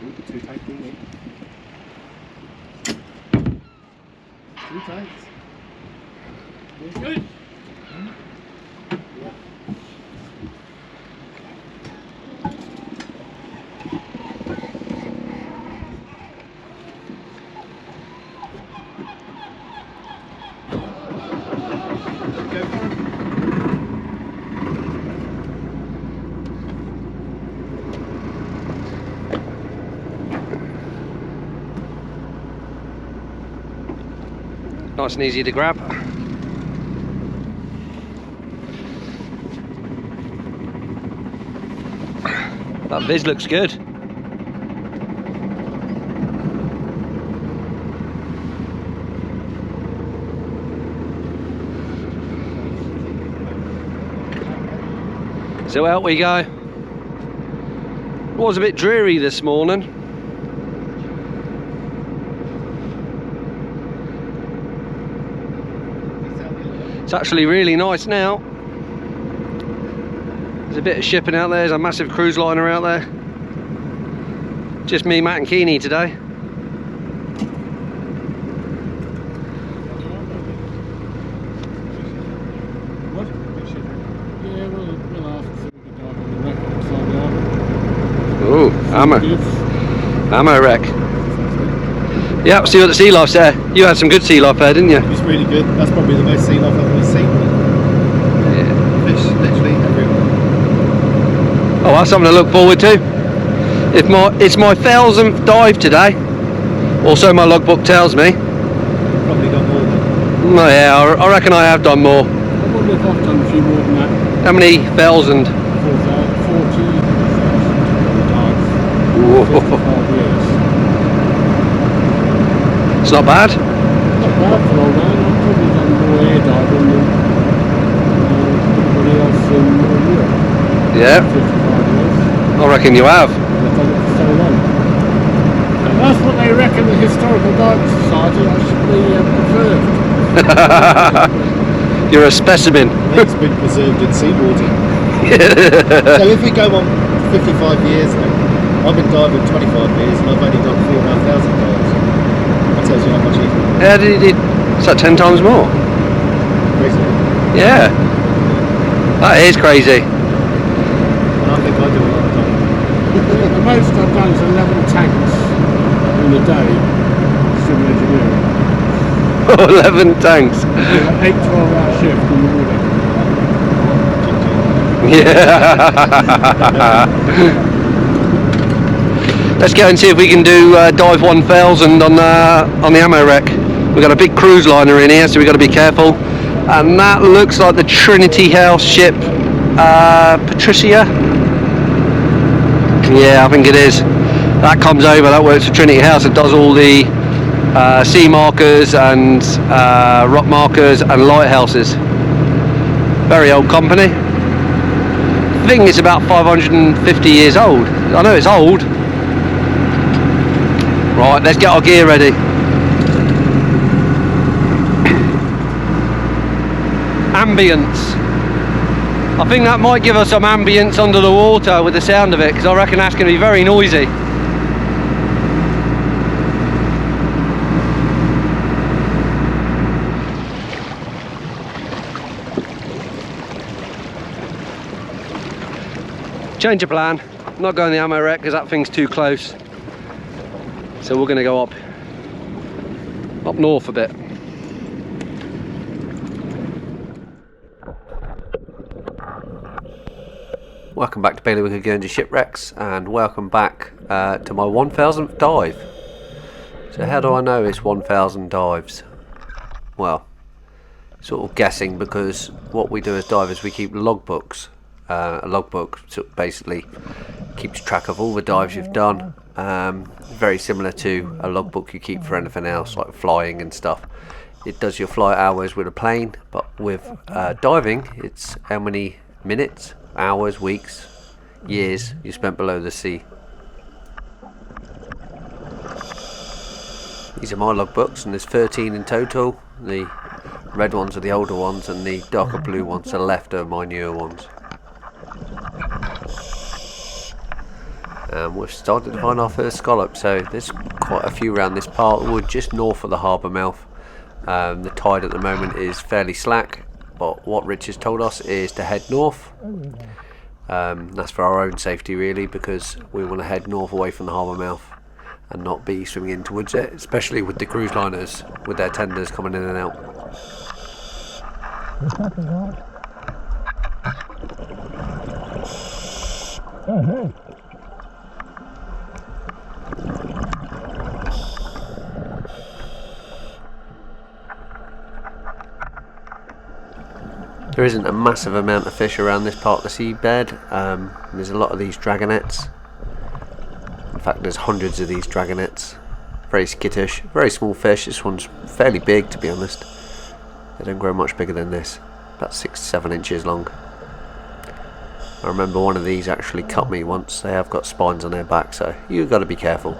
Too tight, didn't we? Too tight. Good. Nice and easy to grab. That viz looks good. So out we go. It was a bit dreary this morning. It's actually really nice now. There's a bit of shipping out there, there's a massive cruise liner out there. Just me, Matt and Keeney today. What? Yeah, we'll ask if we can dive on the wreck outside the Ooh, ammo wreck. Yeah, see what the sea life's there. You had some good sea life there, didn't you? It's really good. That's probably the most sea life I've ever seen. Yeah. Fish literally everywhere. Oh, that's something to look forward to. It's my 1000th dive today, or so my logbook tells me. Probably got more than. Oh yeah, I reckon I have done more. I wonder if I've done a few more than that. How many thousand? 40,000 dives. Whoa. 55 years. It's not bad. Not bad for old man. I've probably done more air diving than anybody else in Europe. Yeah, 55 years. I reckon you have. I've done it for so long. And that's what they reckon the Historical Diving Society I should be preserved. You're a specimen. It's been preserved in seawater. So if we go on 55 years then, I've been diving 25 years and I've only done 4,500 dives. That tells you how much easier. Yeah, it's like 10 times more. Crazy. Yeah, that is crazy. And I think I do a lot of diving. The most I've done is 11 tanks in a day, civil engineering. 11 tanks. 8 12-hour shift in the morning. Yeah. Let's go and see if we can do dive 1000 on the ammo wreck. We've got a big cruise liner in here, so we've got to be careful. And that looks like the Trinity House ship, Patricia. Yeah, I think it is. That comes over, that works for Trinity House. It does all the sea markers and rock markers and lighthouses. Very old company. I think it's about 550 years old. I know it's old. Right, let's get our gear ready. Ambience. I think that might give us some ambience under the water with the sound of it, because I reckon that's going to be very noisy. Change of plan. I'm not going the ammo wreck because that thing's too close. So we're going to go up north a bit. Welcome back to Bailiwick of Guernsey Shipwrecks, and welcome back to my 1000th dive. So how do I know it's 1000 dives? Well, sort of guessing, because what we do as divers, we keep logbooks. A logbook sort of basically keeps track of all the dives you've done. Very similar to a logbook you keep for anything else, like flying and stuff. It does your flight hours with a plane, but with diving, it's how many minutes, hours, weeks, years you spent below the sea. These are my logbooks, and there's 13 in total. The red ones are the older ones, and the darker blue ones to the left are my newer ones. And we've started to find our first scallop, so there's quite a few around this part. We're just north of the harbour mouth. The tide at the moment is fairly slack, but what Rich has told us is to head north. That's for our own safety really, because we want to head north away from the harbour mouth and not be swimming in towards it, especially with the cruise liners with their tenders coming in and out. Oh, hey. There isn't a massive amount of fish around this part of the seabed. There's a lot of these dragonets. In fact, there's hundreds of these dragonets. Very skittish, very small fish. This one's fairly big, to be honest. They don't grow much bigger than this, about 6-7 inches long. I remember one of these actually cut me once. They have got spines on their back, so you've got to be careful.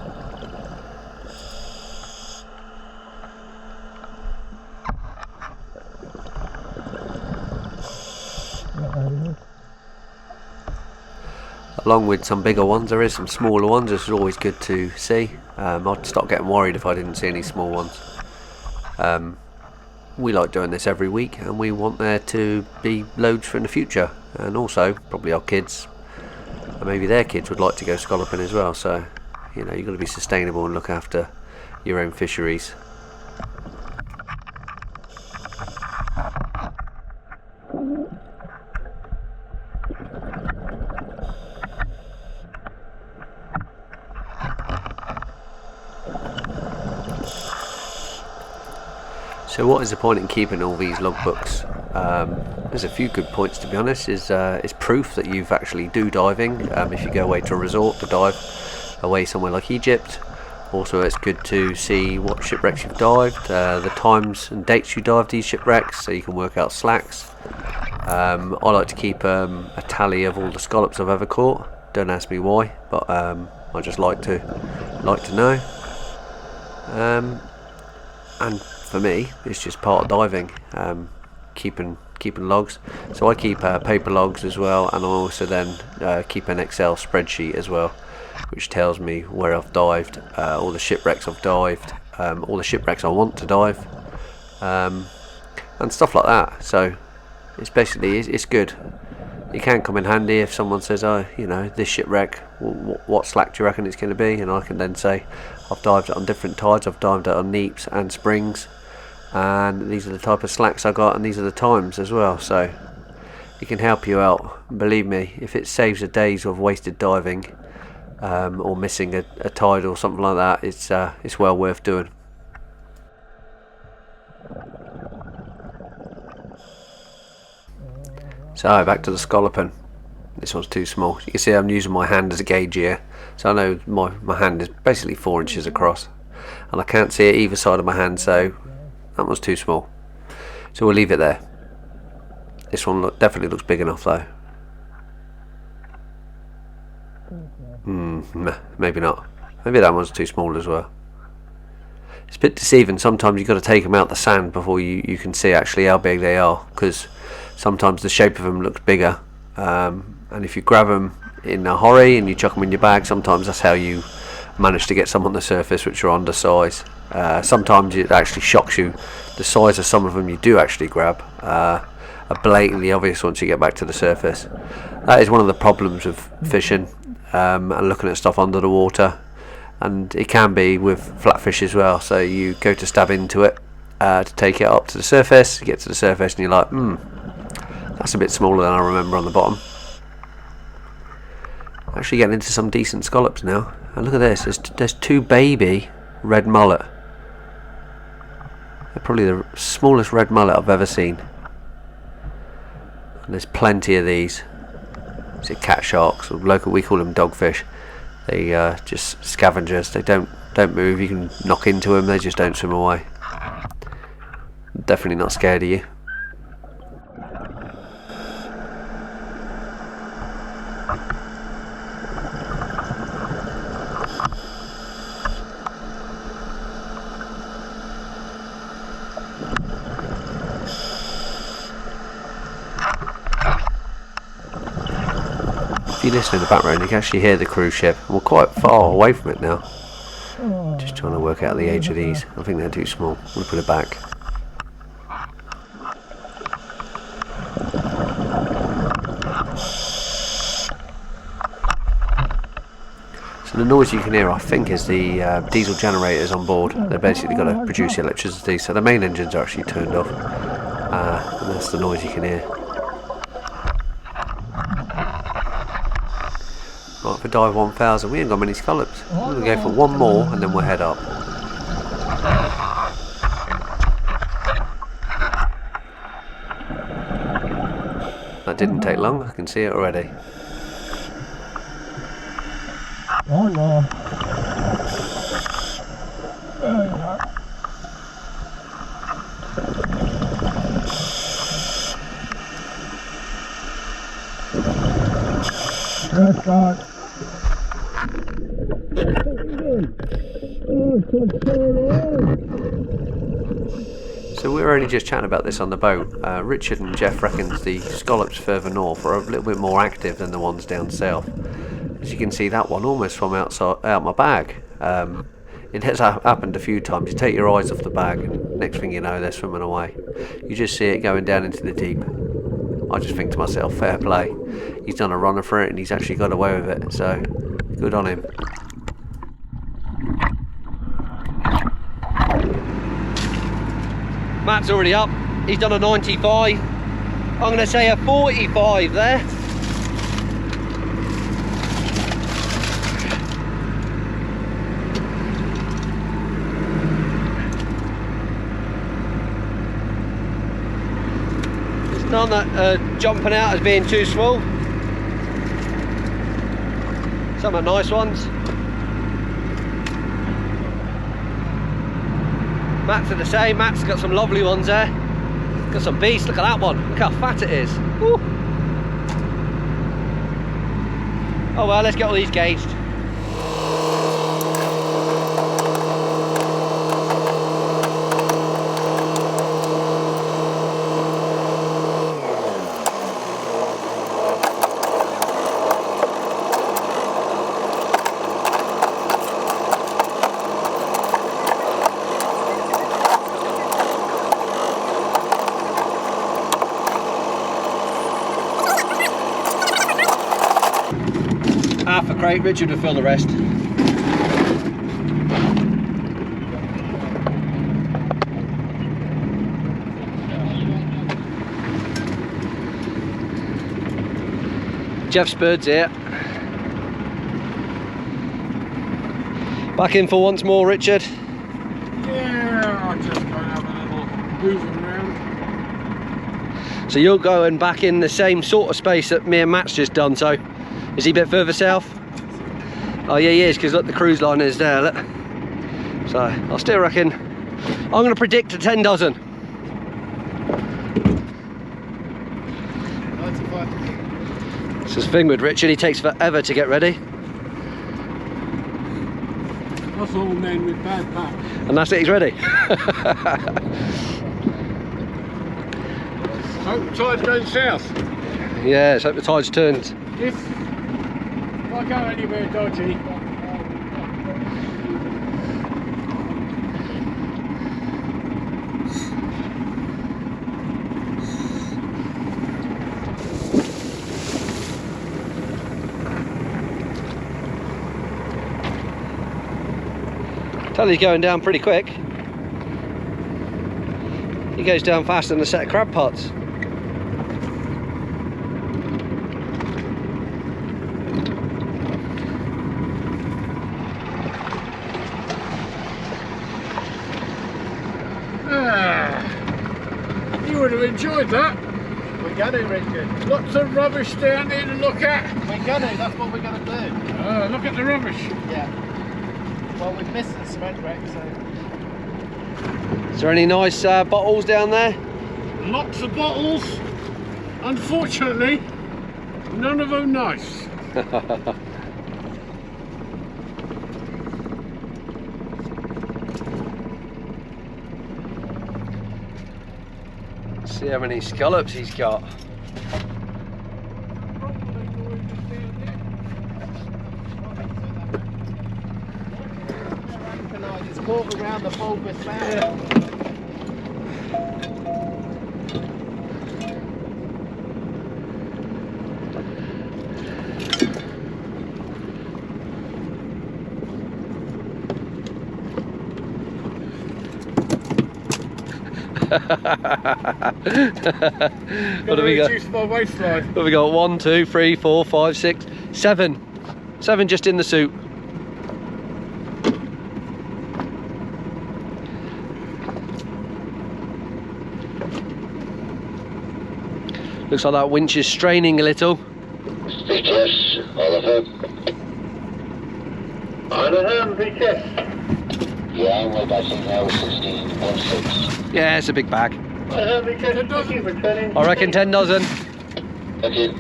Along with some bigger ones, there is some smaller ones. This is always good to see. I'd start getting worried if I didn't see any small ones. We like doing this every week, and we want there to be loads for in the future. And also, probably our kids, and maybe their kids would like to go scalloping as well. So, you know, you've got to be sustainable and look after your own fisheries. So what is the point in keeping all these logbooks? There's a few good points, to be honest. Is proof that you've actually do diving. If you go away to a resort to dive away somewhere like Egypt. Also, it's good to see what shipwrecks you've dived, the times and dates you dived these shipwrecks, so you can work out slacks. I like to keep a tally of all the scallops I've ever caught. Don't ask me why, but I just like to know. And for me, it's just part of diving, keeping logs. So I keep paper logs as well, and I also then keep an Excel spreadsheet as well, which tells me where I've dived, all the shipwrecks I've dived, all the shipwrecks I want to dive, and stuff like that. So it's basically it's good. It can come in handy if someone says, oh, you know, this shipwreck, what slack do you reckon it's going to be? And I can then say, I've dived it on different tides, I've dived it on neaps and springs, and these are the type of slacks I got, and these are the times as well. So it can help you out. Believe me, if it saves a days of wasted diving, or missing a tide or something like that, it's well worth doing. So back to the scalloping. This one's too small. You can see I'm using my hand as a gauge here, so I know my hand is basically 4 inches across, and I can't see it either side of my hand, so that one's too small. So we'll leave it there. This one definitely looks big enough though. Maybe not. Maybe that one's too small as well. It's a bit deceiving. Sometimes you've got to take them out the sand before you can see actually how big they are, because sometimes the shape of them looks bigger, and if you grab them in a hurry and you chuck them in your bag, sometimes that's how you manage to get some on the surface which are undersized. Sometimes it actually shocks you, the size of some of them you do actually grab are blatantly obvious once you get back to the surface. That is one of the problems with fishing, and looking at stuff under the water, and it can be with flatfish as well. So you go to stab into it to take it up to the surface, you get to the surface and you're like, that's a bit smaller than I remember on the bottom. Actually getting into some decent scallops now, and look at this, there's two baby red mullet. They're probably the smallest red mullet I've ever seen, and there's plenty of these. Is it cat sharks, or local we call them dogfish? They just scavengers. They don't move. You can knock into them, they just don't swim away. Definitely not scared of you. If you listen in the background, you can actually hear the cruise ship. We're quite far away from it now. Just trying to work out the age of these. I think they're too small. I'm going to put it back. So the noise you can hear, I think, is the diesel generators on board. They've basically got to produce electricity, so the main engines are actually turned off. And that's the noise you can hear. Right, for dive 1000, we ain't got many scallops. We're going to go for one more and then we'll head up. That didn't take long, I can see it already. Oh no. That's God. So we were only just chatting about this on the boat. Richard and Jeff reckons the scallops further north are a little bit more active than the ones down south. As you can see, that one almost swam out my bag. It has happened a few times. You take your eyes off the bag and next thing you know they're swimming away. You just see it going down into the deep. I just think to myself, fair play. He's done a runner for it and he's actually got away with it, so good on him. Matt's already up. He's done a 95. I'm going to say a 45 there. None that jumping out as being too small. Some are nice ones. Matt's are the same. Matt's got some lovely ones there. Got some beasts. Look at that one. Look how fat it is. Woo. Oh well, let's get all these gauged. Half a crate, Richard will fill the rest. Jeff's birds here. Back in for once more, Richard. Yeah, I'll just go and have a little moving around. So you're going back in the same sort of space that me and Matt's just done, so is he a bit further south? Oh yeah, he is, because look, the cruise line is there, look. So I still reckon, I'm going to predict a 10 dozen. 95. This is the thing with Richard, he takes forever to get ready. That's all men with bad back. And that's it, he's ready. Hope the tide's going south. Yeah, let's hope the tide's turned. If I go anywhere dodgy, Tell he's going down pretty quick. He goes down faster than a set of crab pots. you would have enjoyed that. We're gonna, Richard. Lots of rubbish down there to look at. We're gonna, that's what we're gonna do. Look at the rubbish. Yeah. Well, we've missed the cement wreck, so. Is there any nice bottles down there? Lots of bottles. Unfortunately, none of them nice. See how many scallops he's got. Probably more just down there. support around the bulbous mouth. What have we got? Reduce my waistline. What have we got? 1, 2, 3, 4, 5, 6, 7. 7 just in the suit. Looks like that winch is straining a little. Yes, Oliver. Oliver, be careful. Yeah, we're batting now 16.6. Yeah, it's a big bag. Oliver, be careful. Thank you for turning. I reckon 10 dozen. Thank you.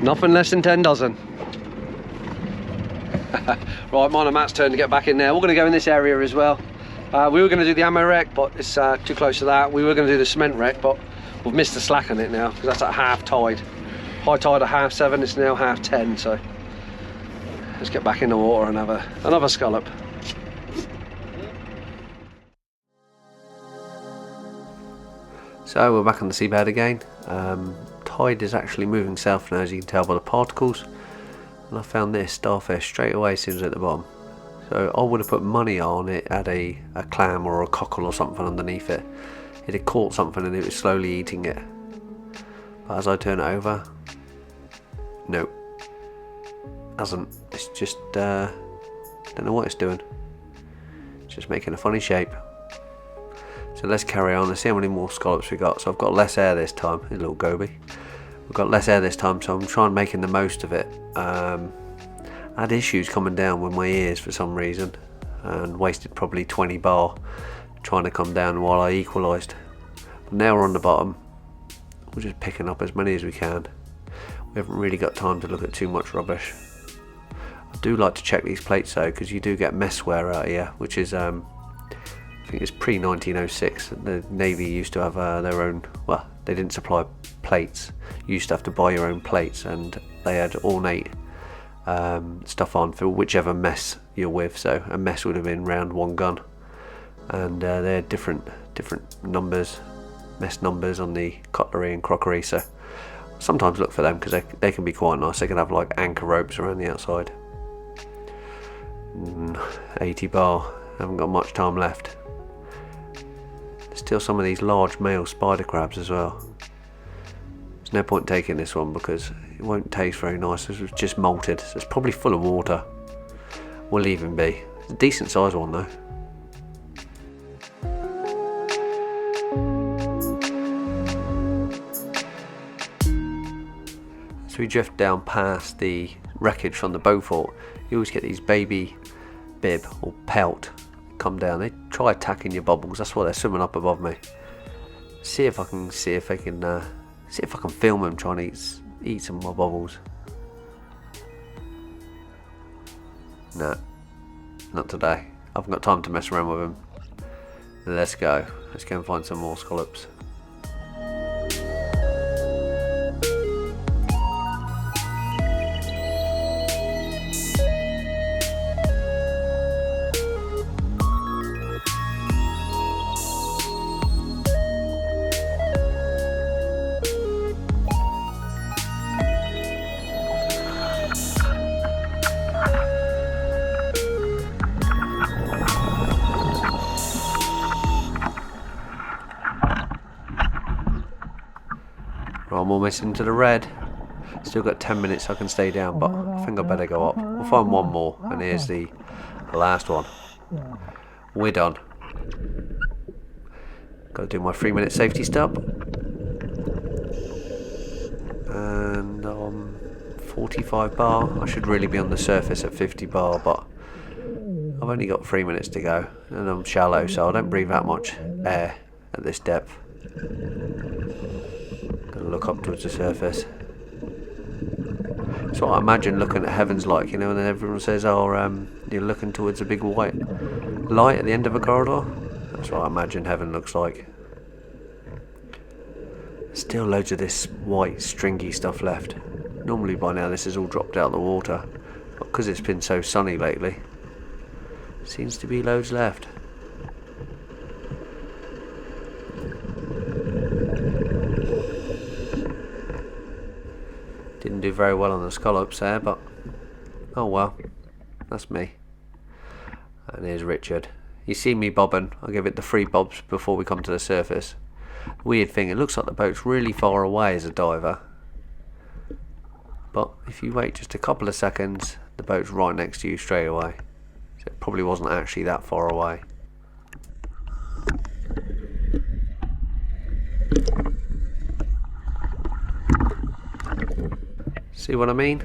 Nothing less than 10 dozen. Right, mine and Matt's turn to get back in there. We're going to go in this area as well. We were going to do the ammo wreck, but it's too close to that. We were going to do the cement wreck, but we've missed the slack on it now because that's at half tide. High tide at 7:30, it's now 10:30, so let's get back in the water and have another scallop. So we're back on the seabed again. Tide is actually moving south now, as you can tell by the particles. And I found this starfish straight away as soon as at the bottom. So I would have put money on it had a clam or a cockle or something underneath it. It had caught something and it was slowly eating it. But as I turn it over, no, hasn't. It's just don't know what it's doing. It's just making a funny shape. So let's carry on. Let's see how many more scallops we got. So I've got less air this time. A little goby. We've got less air this time, so I'm trying making the most of it. I had issues coming down with my ears for some reason, and wasted probably 20 bar trying to come down while I equalised. But now we're on the bottom. We're just picking up as many as we can. We haven't really got time to look at too much rubbish. I do like to check these plates though, because you do get mess wear out here, which is I think it's pre-1906. The Navy used to have their own, well, they didn't supply plates. You used to have to buy your own plates, and they had ornate stuff on for whichever mess you're with. So a mess would have been round one gun, and they had different numbers, mess numbers on the cutlery and crockery. So sometimes look for them because they can be quite nice. They can have like anchor ropes around the outside. 80 bar, haven't got much time left. There's still some of these large male spider crabs as well. There's no point taking this one because it won't taste very nice. This was just malted, so it's probably full of water. We'll leave him be. It's a decent sized one though. So we drift down past the wreckage from the Beaufort. You always get these baby bib or pelt come down. They try attacking your bubbles. That's why they're swimming up above me. See if I can film them trying to eat some of my bubbles. No, not today. I haven't got time to mess around with them. Let's go and find some more scallops. I'm almost into the red. Still got 10 minutes so I can stay down, but I think I better go up. We'll find one more, and here's the last one. We're done. Got to do my 3-minute safety stop. And 45 bar. I should really be on the surface at 50 bar, but I've only got 3 minutes to go, and I'm shallow, so I don't breathe that much air at this depth. Gonna look up towards the surface. That's what I imagine looking at heaven's like, you know, and then everyone says, oh, you're looking towards a big white light at the end of a corridor. That's what I imagine heaven looks like. Still loads of this white stringy stuff left. Normally by now this is all dropped out of the water. But because it's been so sunny lately, seems to be loads left. Didn't do very well on the scallops there, but oh well, that's me. And here's Richard. You see me bobbing, I'll give it the 3 bobs before we come to the surface. Weird thing, it looks like the boat's really far away as a diver. But if you wait just a couple of seconds, the boat's right next to you straight away. So it probably wasn't actually that far away. See what I mean?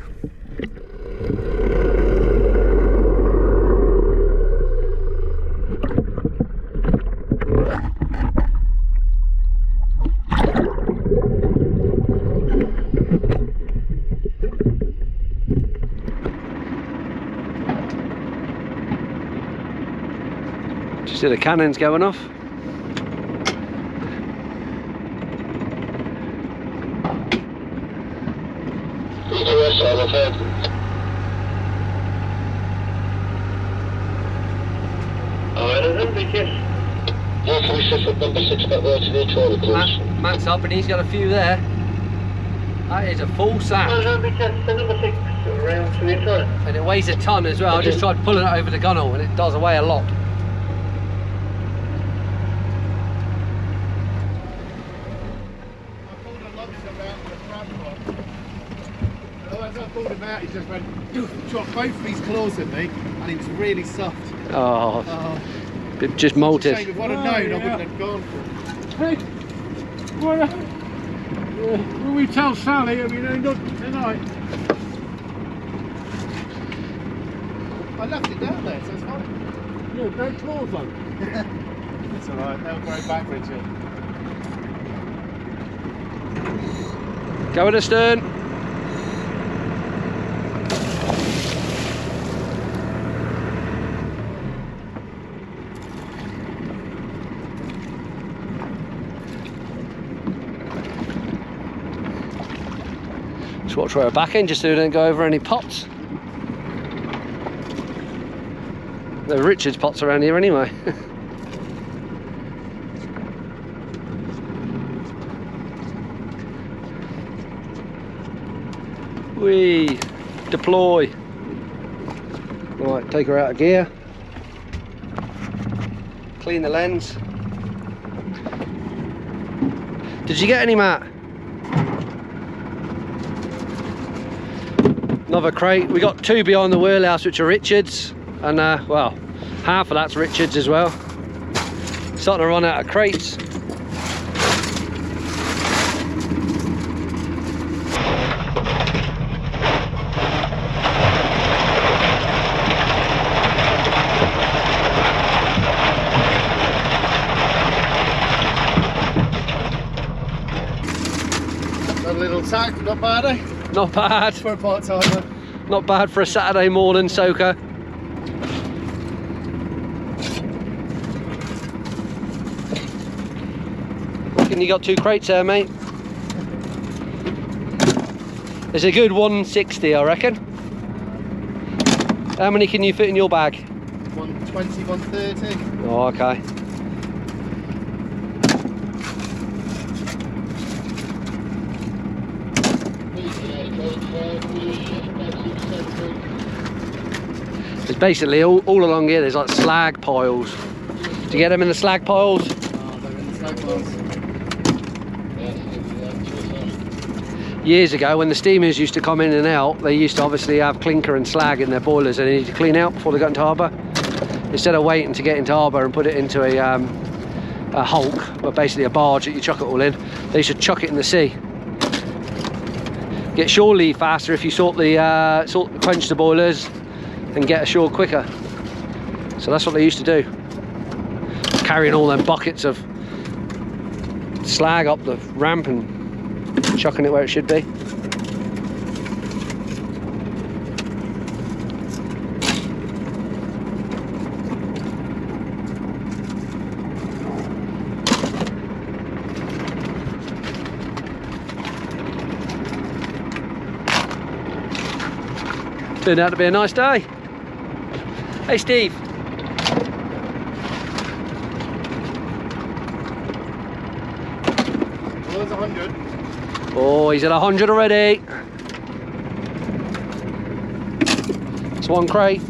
You see the cannons going off? Yes, all ahead. Yeah, can we shift up number 6 back there to the trawler, please? Matt's up and he's got a few there. That is a full sack. Number 6 around to the trawler. And it weighs a ton as well. I just tried pulling it over the gunnel and it does weigh a lot. As I pulled him out, he just went, shot both of his claws at me, and he was really soft. Oh, just It's a molted. shame, if I'd have known, I wouldn't have gone for it. Hey, will we tell Sally? I mean, not tonight. I left it down there, so it's fine. Yeah, no claws on. It's alright, they'll grow back, Richard. Go with the stern. Just watch where we're back in, just so we don't go over any pots. There are Richard's pots around here anyway. We deploy. Right, take her out of gear. Clean the lens. Did you get any, Matt? Another crate. We got 2 behind the wheelhouse, which are Richard's, and well, half of that's Richard's as well. Starting to run out of crates. A little sack, not bad, eh? Not bad. For a part-timer. Not bad for a Saturday morning soaker. Reckon you got 2 crates there, mate? It's a good 160, I reckon. How many can you fit in your bag? 120, 130. Oh, okay. There's basically all along here, there's like slag piles. Do you get them in the slag piles? Oh, they're in the slag piles. Years ago, when the steamers used to come in and out, they used to obviously have clinker and slag in their boilers and they need to clean out before they got into harbour. Instead of waiting to get into harbour and put it into a hulk, but basically a barge that you chuck it all in, they should chuck it in the sea. Get shore leave faster if you quench the boilers and get ashore quicker. So that's what they used to do. Carrying all them buckets of slag up the ramp and chucking it where it should be. Turned out to be a nice day. Hey Steve. Well, there's 100. Oh, he's at 100 already. It's one crate.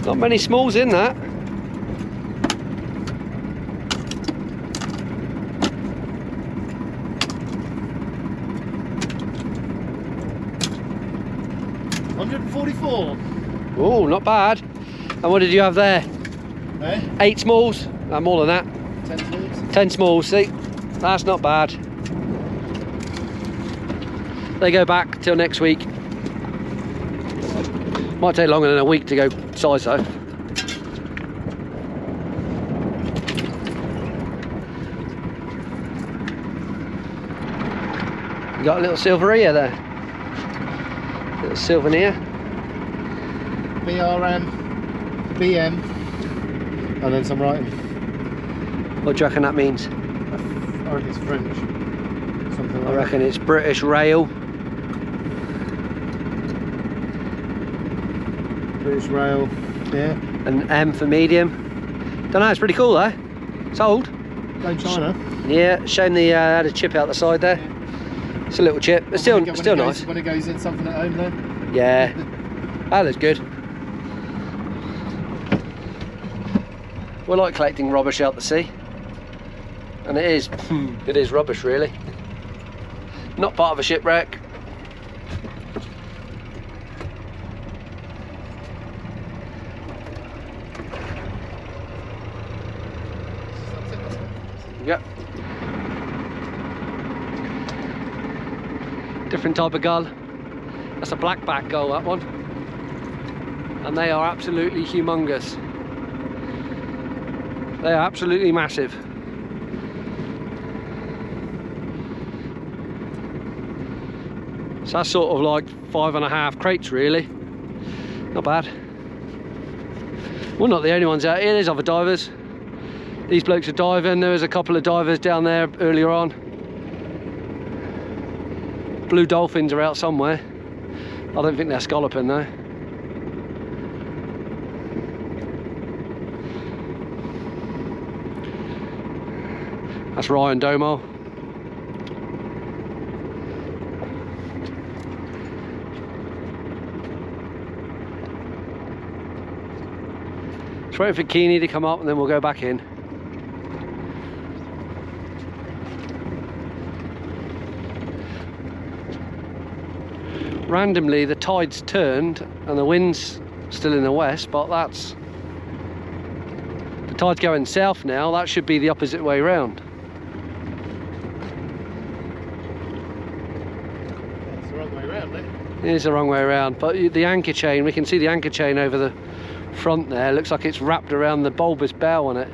Not many smalls in that. $144. Oh, not bad. And what did you have there? Eh? 8 smalls? No, more than that. 10 smalls. 10 smalls, see? That's not bad. They go back till next week. Might take longer than a week to go size though. You got a little silveria there. Little souvenir. BRM, BM, and then some writing. What do you reckon that means? I reckon it's French. Something like I reckon it's British Rail. British Rail, yeah. And M for medium. Don't know, it's pretty cool though. It's old. Go China. Yeah, showing the had a chip out the side there. It's a little chip, but still nice. When it goes in something at home though. Yeah, that looks good. We like collecting rubbish out the sea, and it is rubbish really. Not part of a shipwreck. Yep. Different type of gull. That's a blackback gull, that one. And they are absolutely humongous. They are absolutely massive. So that's sort of like 5.5 crates really. Not bad. We're not the only ones out here, there's other divers. These blokes are diving. There was a couple of divers down there earlier on. Blue dolphins are out somewhere. I don't think they're scalloping though. That's Ryan Domo. Just waiting for Keeney to come up and then we'll go back in. Randomly the tide's turned and the wind's still in the west, but that's the tide's going south now. That should be the opposite way round. It's the wrong way round, eh? It is the wrong way around, but the anchor chain, we can see the anchor chain over the front there. Looks like it's wrapped around the bulbous bow on it.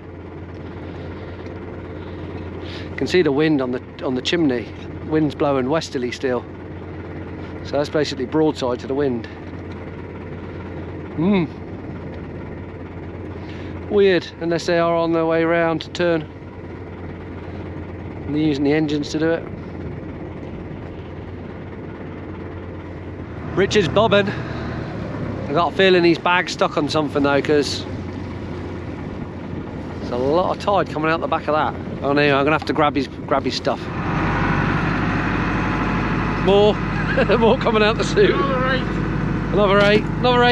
You can see the wind on the chimney. Wind's blowing westerly still. So that's basically broadside to the wind. Weird, unless they are on their way round to turn. And they're using the engines to do it. Richard's bobbing. I got a feeling he's bag stuck on something though, because there's a lot of tide coming out the back of that. Oh no, I'm gonna have to grab his stuff. More. More coming out the suit. Another eight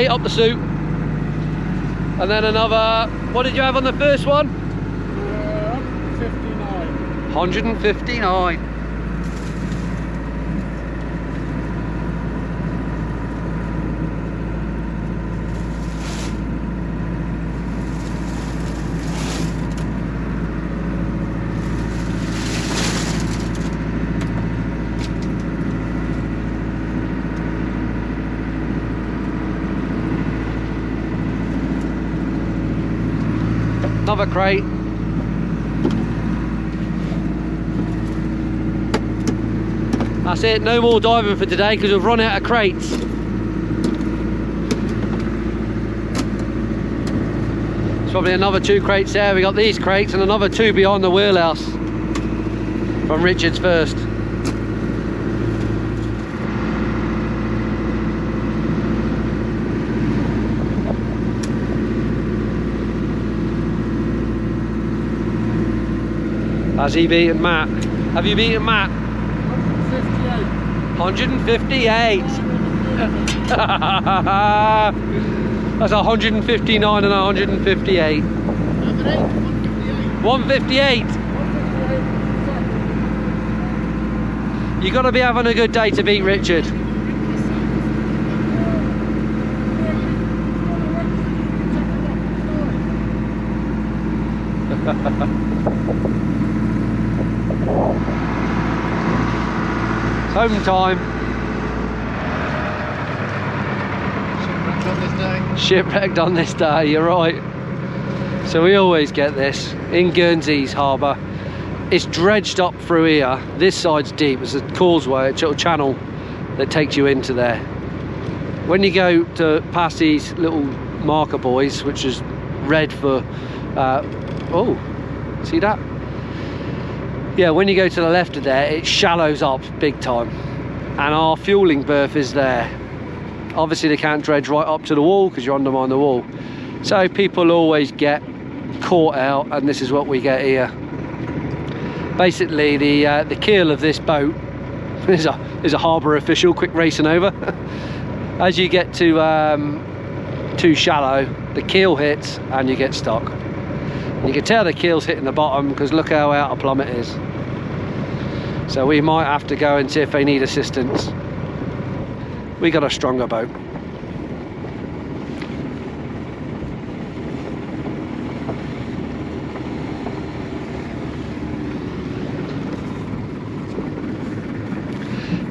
up the suit. And then another, what did you have on the first one? 159. 159. another crate. That's it, no more diving for today because we've run out of crates. There's probably another 2 crates there. We got these crates and another 2 behind the wheelhouse from Richard's first. Has he beaten Matt? Have you beaten Matt? 158. That's 159 and 158. 158. You got to be having a good day to beat Richard. Home time. Shipwrecked on this day. Shipwrecked on this day, you're right. So we always get this in Guernsey's harbour. It's dredged up through here. This side's deep. It's a causeway, a little channel that takes you into there. When you go to past these little marker buoys, which is red for oh, see that? Yeah, when you go to the left of there, it shallows up big time, and our fueling berth is there. Obviously they can't dredge right up to the wall because you're undermine the wall, so people always get caught out, and this is what we get here. Basically the keel of this boat is a harbour official quick racing over. As you get to too shallow, the keel hits and you get stuck. You can tell the keel's hitting the bottom because look how out of plumb it is. So we might have to go and see if they need assistance. We got a stronger boat.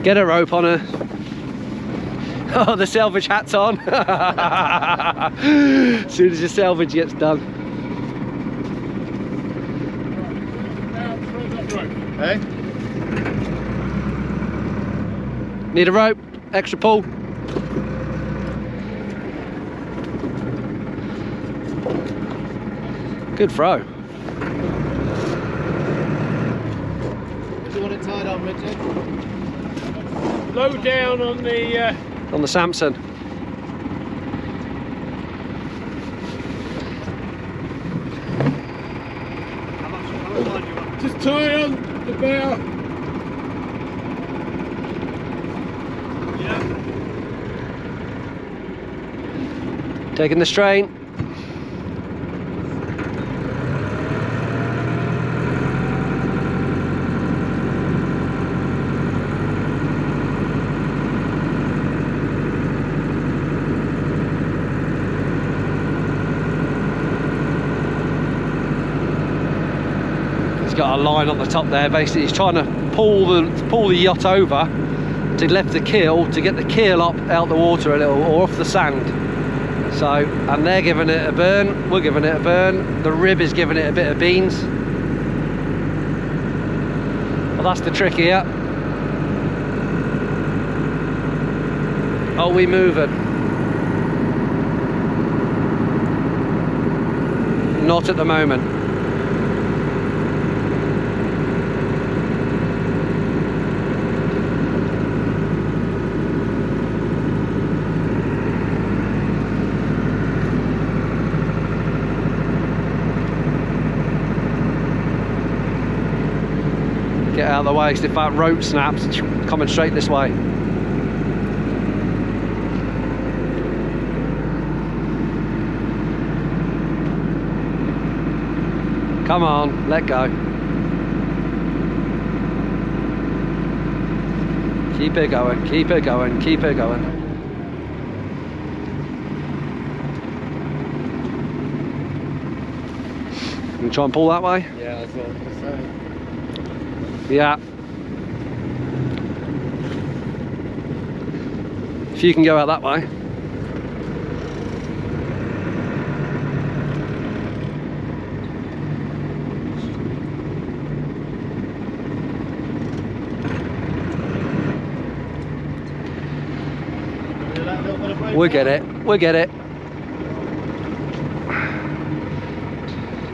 Get a rope on her. Oh, the salvage hat's on. As soon as the salvage gets done. Hey? Need a rope, extra pull. Good throw. Do you want it tied on, Richard? Low down on the Samson. just tie on the bow. Yeah. Taking the strain. He's got a line on the top there. Basically, he's trying to pull the yacht over to lift the keel, to get the keel up out the water a little, or off the sand. So, and they're giving it a burn, we're giving it a burn, the rib is giving it a bit of beans. Well, that's the trick here. Are we moving? Not at the moment. Get out of the way, because if that rope snaps, it's coming straight this way. Come on, let go. Keep it going, keep it going, keep it going. You try and pull that way? Yeah, that's what I was going to say. Yeah. If you can go out that way. that little bit of brake. We'll get it. We'll get it.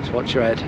Just watch your head.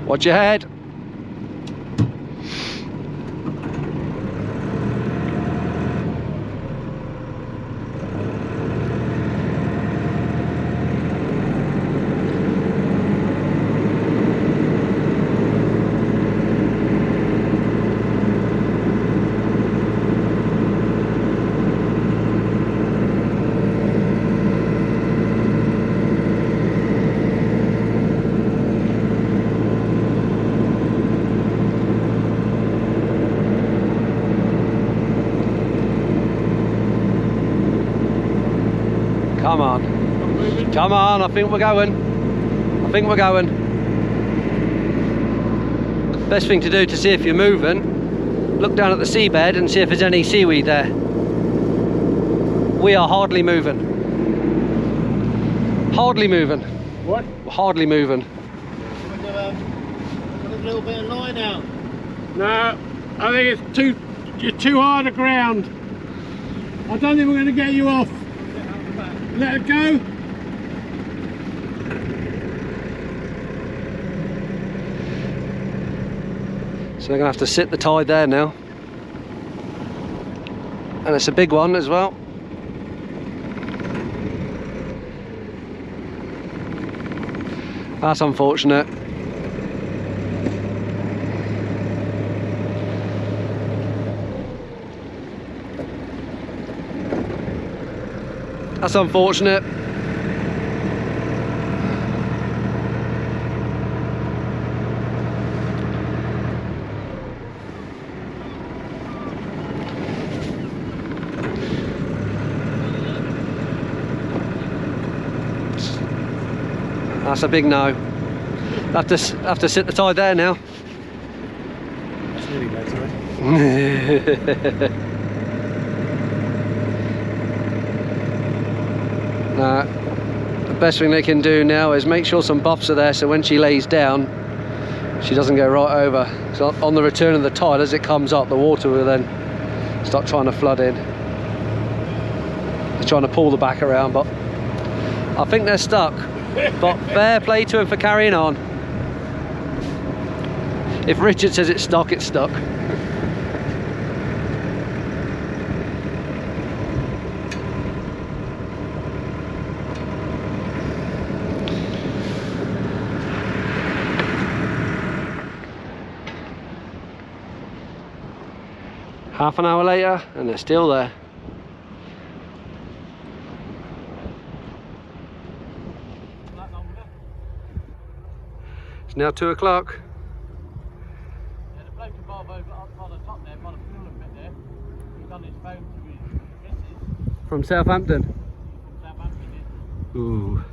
Watch your head. Come on. Come on, I think we're going. I think we're going. Best thing to do to see if you're moving, look down at the seabed and see if there's any seaweed there. We are hardly moving. Hardly moving. What? We're hardly moving. Put a little bit of line out. No, I think it's you're too hard to ground. I don't think we're going to get you off. Let it go. So they're going to have to sit the tide there now. And it's a big one as well. That's unfortunate. That's unfortunate. That's a big no. Have to sit the tide there now. That's nearly better, The best thing they can do now is make sure some buffs are there so when she lays down she doesn't go right over. So on the return of the tide, as it comes up, the water will then start trying to flood in. They're trying to pull the back around, but I think they're stuck. But fair play to him for carrying on. If Richard says it's stuck, it's stuck. Half an hour later and they're still there. It's now 2 o'clock. Yeah, the bloke above over on the top there, by the fuel bit there, he's on his phone to his missus From Southampton. from Southampton. Ooh.